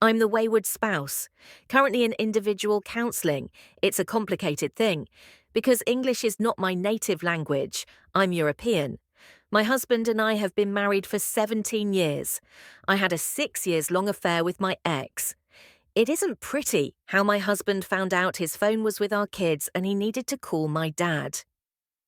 I'm the wayward spouse, currently in individual counselling. It's a complicated thing. Because English is not my native language, I'm European. My husband and I have been married for 17 years. I had a 6 years long affair with my ex. It isn't pretty how my husband found out his phone was with our kids and he needed to call my dad.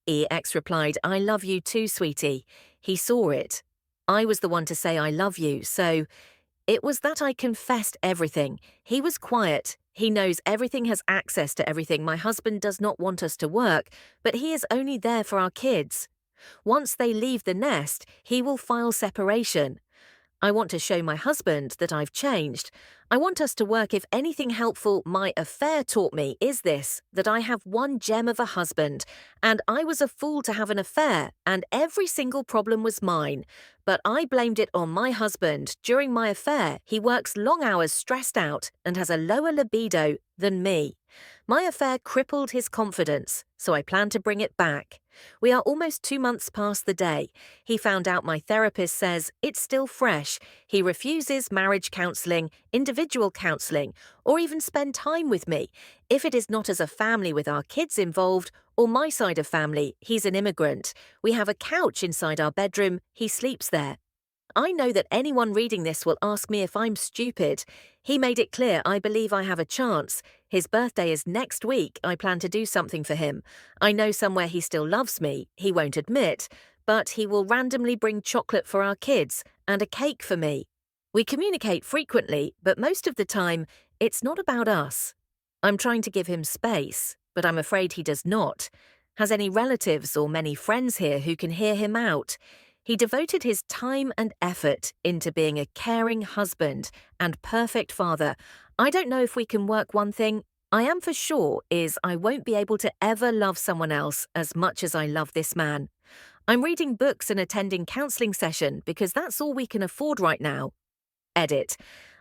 EX replied, "I love you too, sweetie." He saw it. I was the one to say I love you, so it was that I confessed everything. He was quiet. He knows everything, has access to everything. My husband does not want us to work, but he is only there for our kids. Once they leave the nest, he will file separation. I want to show my husband that I've changed. I want us to work. If anything helpful my affair taught me is this, that I have one gem of a husband, and I was a fool to have an affair, and every single problem was mine. But I blamed it on my husband. During my affair, he works long hours stressed out and has a lower libido than me. My affair crippled his confidence, so I plan to bring it back. We are almost 2 months past the day. He found out my therapist says it's still fresh. He refuses marriage counselling, individual counselling, or even spend time with me. If it is not as a family with our kids involved, or my side of family, he's an immigrant. We have a couch inside our bedroom. He sleeps there. I know that anyone reading this will ask me if I'm stupid. He made it clear I believe I have a chance. His birthday is next week. I plan to do something for him. I know somewhere he still loves me. He won't admit, but he will randomly bring chocolate for our kids and a cake for me. We communicate frequently, but most of the time, it's not about us. I'm trying to give him space, but I'm afraid he does not. Has any relatives or many friends here who can hear him out? He devoted his time and effort into being a caring husband and perfect father. I don't know if we can work. One thing I am for sure is I won't be able to ever love someone else as much as I love this man. I'm reading books and attending counselling session because that's all we can afford right now. Edit.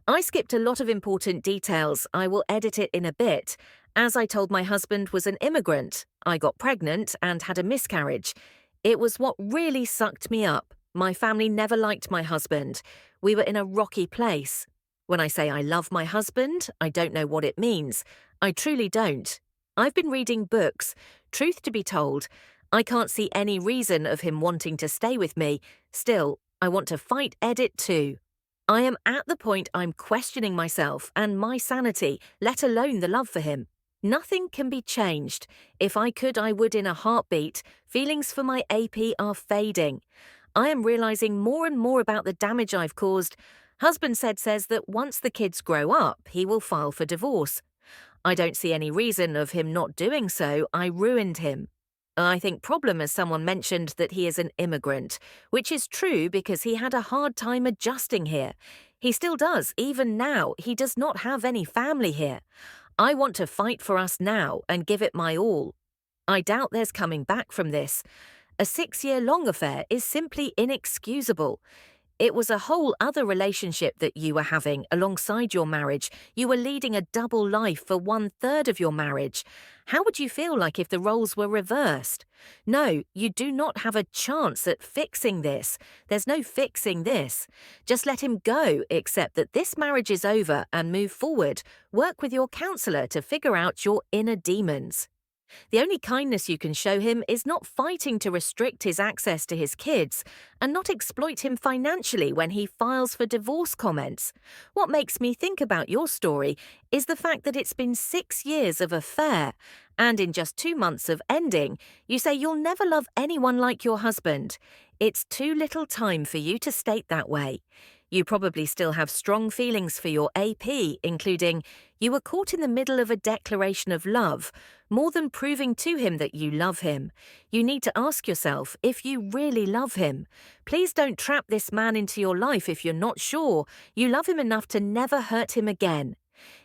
I skipped a lot of important details. I will edit it in a bit. As I told, my husband was an immigrant. I got pregnant and had a miscarriage. It was what really sucked me up. My family never liked my husband. We were in a rocky place. When I say I love my husband, I don't know what it means. I truly don't. I've been reading books. Truth to be told, I can't see any reason of him wanting to stay with me. Still, I want to fight Edit too. I am at the point I'm questioning myself and my sanity, let alone the love for him. Nothing can be changed. If I could, I would in a heartbeat. Feelings for my AP are fading. I am realizing more and more about the damage I've caused. Husband says that once the kids grow up, he will file for divorce. I don't see any reason of him not doing so. I ruined him. I think problem, as someone mentioned, that he is an immigrant, which is true because he had a hard time adjusting here. He still does, even now. He does not have any family here. I want to fight for us now and give it my all. I doubt there's coming back from this. A 6-year-long affair is simply inexcusable. It was a whole other relationship that you were having alongside your marriage. You were leading a double life for 1/3 of your marriage. How would you feel like if the roles were reversed? No, you do not have a chance at fixing this. There's no fixing this. Just let him go, accept that this marriage is over and move forward. Work with your counselor to figure out your inner demons. The only kindness you can show him is not fighting to restrict his access to his kids and not exploit him financially when he files for divorce comments. What makes me think about your story is the fact that it's been 6 years of affair, and in just 2 months of ending, you say you'll never love anyone like your husband. It's too little time for you to state that way. You probably still have strong feelings for your AP, including you were caught in the middle of a declaration of love, more than proving to him that you love him. You need to ask yourself if you really love him. Please don't trap this man into your life if you're not sure you love him enough to never hurt him again.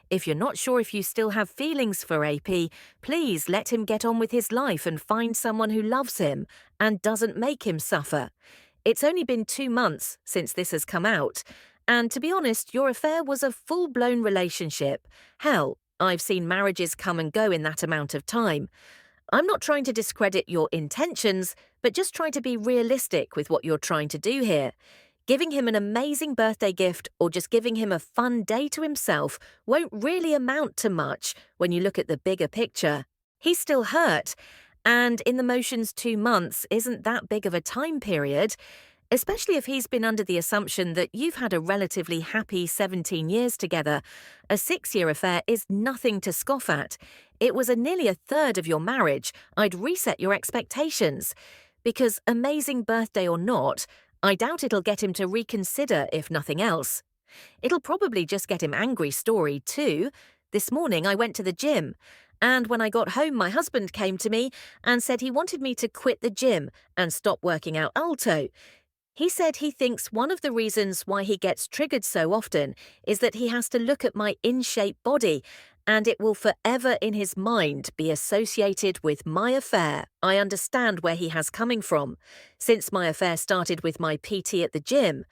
If you're not sure if you still have feelings for AP, please let him get on with his life and find someone who loves him and doesn't make him suffer. It's only been 2 months since this has come out, and to be honest, your affair was a full-blown relationship. Hell, I've seen marriages come and go in that amount of time. I'm not trying to discredit your intentions, but just try to be realistic with what you're trying to do here. Giving him an amazing birthday gift or just giving him a fun day to himself won't really amount to much when you look at the bigger picture. He's still hurt, and in the motions 2 months isn't that big of a time period, especially if he's been under the assumption that you've had a relatively happy 17 years together. A 6-year affair is nothing to scoff at. It was nearly a third of your marriage. I'd reset your expectations. Because amazing birthday or not, I doubt it'll get him to reconsider if nothing else. It'll probably just get him angry story too. This morning I went to the gym, and when I got home my husband came to me and said he wanted me to quit the gym and stop working out alto. He said he thinks one of the reasons why he gets triggered so often is that he has to look at my in-shape body, and it will forever in his mind be associated with my affair. I understand where he has coming from, since my affair started with my PT at the gym.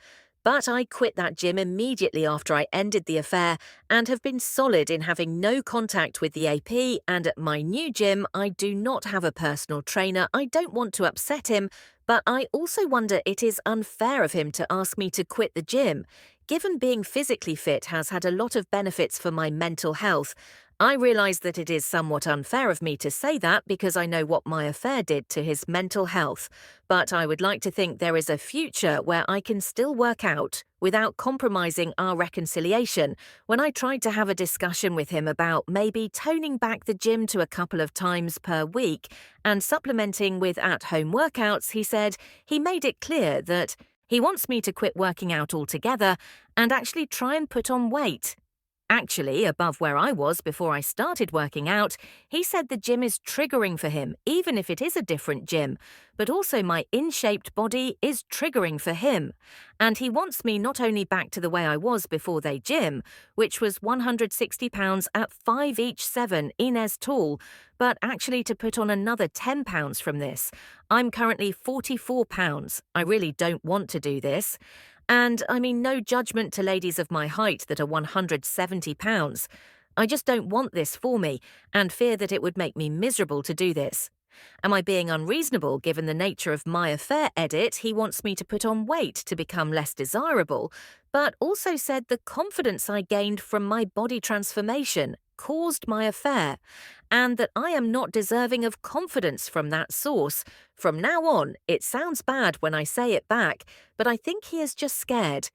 But I quit that gym immediately after I ended the affair and have been solid in having no contact with the AP, and at my new gym I do not have a personal trainer. I don't want to upset him, but I also wonder it is unfair of him to ask me to quit the gym. Given being physically fit has had a lot of benefits for my mental health, I realise that it is somewhat unfair of me to say that because I know what my affair did to his mental health. But I would like to think there is a future where I can still work out without compromising our reconciliation. When I tried to have a discussion with him about maybe toning back the gym to a couple of times per week and supplementing with at-home workouts, he said he made it clear that he wants me to quit working out altogether and actually try and put on weight. Actually, above where I was before I started working out, he said the gym is triggering for him, even if it is a different gym, but also my in-shaped body is triggering for him. And he wants me not only back to the way I was before they gym, which was 160 pounds at 5 each 7 Inez tall, but actually to put on another 10 pounds from this. I'm currently 44 pounds. I really don't want to do this. And I mean no judgment to ladies of my height that are 170 pounds. I just don't want this for me and fear that it would make me miserable to do this. Am I being unreasonable given the nature of my affair edit? He wants me to put on weight to become less desirable, but also said the confidence I gained from my body transformation caused my affair, and that I am not deserving of confidence from that source. From now on, it sounds bad when I say it back, but I think he is just scared.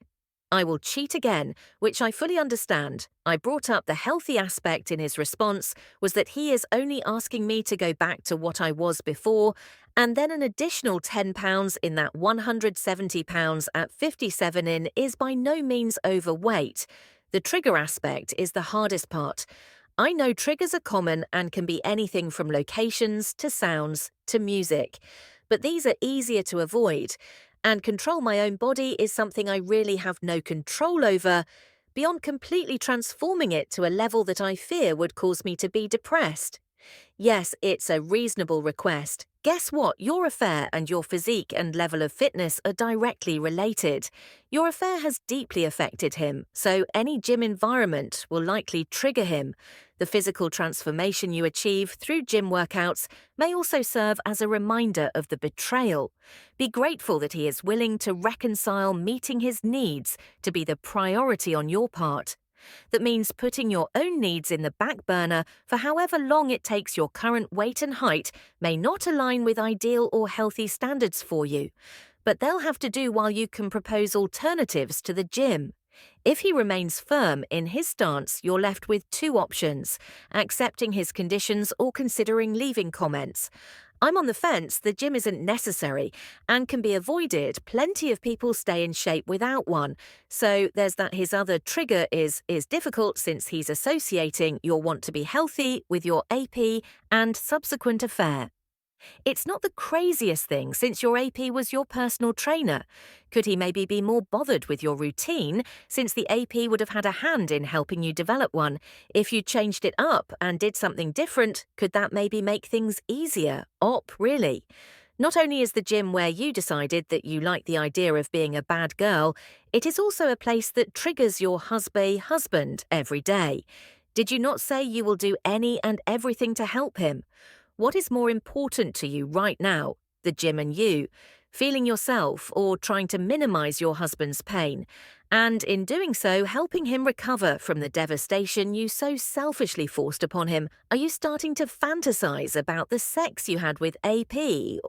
I will cheat again, which I fully understand. I brought up the healthy aspect in his response was that he is only asking me to go back to what I was before, and then an additional 10 pounds in that 170 pounds at 57 in is by no means overweight. The trigger aspect is the hardest part. I know triggers are common and can be anything from locations to sounds to music, but these are easier to avoid. And control my own body is something I really have no control over, beyond completely transforming it to a level that I fear would cause me to be depressed. Yes, it's a reasonable request. Guess what? Your affair and your physique and level of fitness are directly related. Your affair has deeply affected him, so any gym environment will likely trigger him. The physical transformation you achieve through gym workouts may also serve as a reminder of the betrayal. Be grateful that he is willing to reconcile meeting his needs to be the priority on your part. That means putting your own needs in the back burner for however long it takes. Your current weight and height may not align with ideal or healthy standards for you, but they'll have to do while you can propose alternatives to the gym. If he remains firm in his stance, you're left with two options: accepting his conditions or considering leaving comments. I'm on the fence. The gym isn't necessary and can be avoided. Plenty of people stay in shape without one. So there's that. His other trigger is difficult since he's associating your want to be healthy with your AP and subsequent affair. It's not the craziest thing since your AP was your personal trainer. Could he maybe be more bothered with your routine since the AP would have had a hand in helping you develop one? If you changed it up and did something different, could that maybe make things easier? Really? Not only is the gym where you decided that you like the idea of being a bad girl, it is also a place that triggers your husband every day. Did you not say you will do any and everything to help him? What is more important to you right now, the gym and you? feeling yourself, or trying to minimize your husband's pain, and in doing so, helping him recover from the devastation you so selfishly forced upon him? Are you starting to fantasize about the sex you had with AP,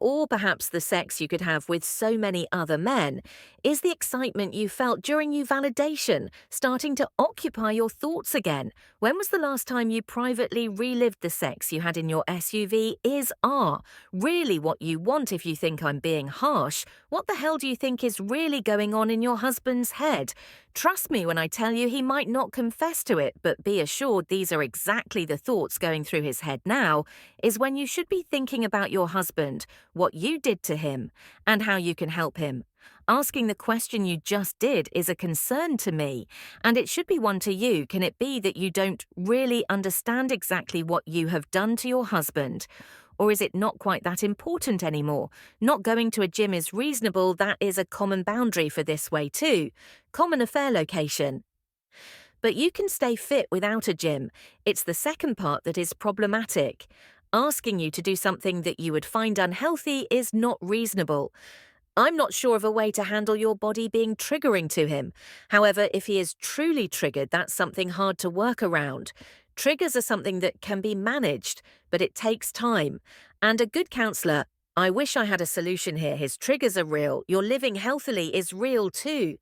or perhaps the sex you could have with so many other men? Is the excitement you felt during new validation starting to occupy your thoughts again? When was the last time you privately relived the sex you had in your SUV? Is R really what you want? If you think I'm being harsh, what the hell do you think is really going on in your husband's head? Trust me when I tell you he might not confess to it, but be assured these are exactly the thoughts going through his head now, is when you should be thinking about your husband, what you did to him, and how you can help him. Asking the question you just did is a concern to me, and it should be one to you. Can it be that you don't really understand exactly what you have done to your husband? Or is it not quite that important anymore? Not going to a gym is reasonable. That is a common boundary for this way too. Common affair location. But you can stay fit without a gym. It's the second part that is problematic. Asking you to do something that you would find unhealthy is not reasonable. I'm not sure of a way to handle your body being triggering to him. However, if he is truly triggered, that's something hard to work around. Triggers are something that can be managed, but it takes time. And a good counselor, I wish I had a solution here. His triggers are real. Your living healthily is real too.